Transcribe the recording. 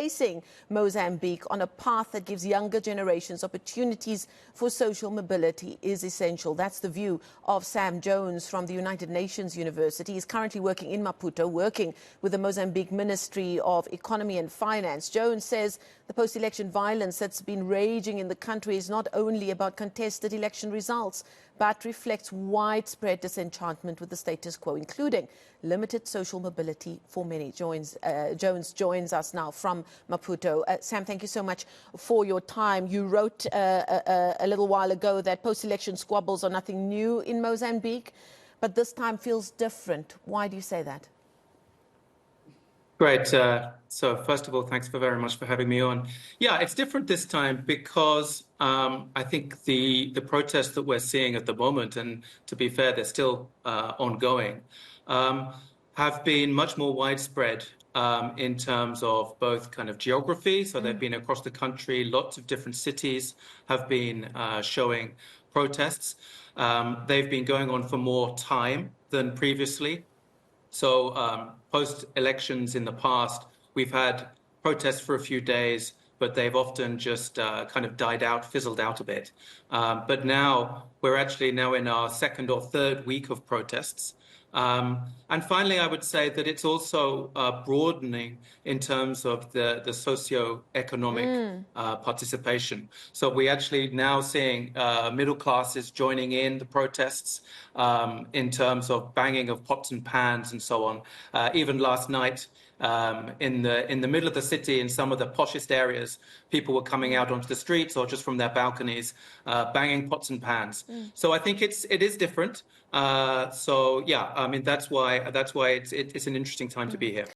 placing Mozambique on a path that gives younger generations opportunities for social mobility is essential. That's the view of Sam Jones from the United Nations University. He's currently working in Maputo, working with the Mozambique Ministry of Economy and Finance. Jones says the post-election violence that's been raging in the country is not only about contested election results, but reflects widespread disenchantment with the status quo, including limited social mobility for many. Jones joins us now from Maputo. Sam, thank you so much for your time. You wrote a little while ago that post-election squabbles are nothing new in Mozambique, but this time feels different. Why do you say that? Great. So first of all, thanks very much for having me on. Yeah, it's different this time because I think the protests that we're seeing at the moment, and to be fair, they're still ongoing, have been much more widespread in terms of both kind of geography. So they've been across the country. Lots of different cities have been showing protests. They've been going on for more time than previously. So post-elections in the past, we've had protests for a few days, but they've often just kind of died out, fizzled out a bit. But now we're actually now in our second or third week of protests. And finally, I would say that it's also broadening in terms of the socio-economic participation. So we're actually now seeing middle classes joining in the protests in terms of banging of pots and pans and so on. Even last night, in the middle of the city, in some of the poshest areas, people were coming out onto the streets or just from their balconies, banging pots and pans. So I think it is different. So yeah, I mean that's why it's an interesting time to be here.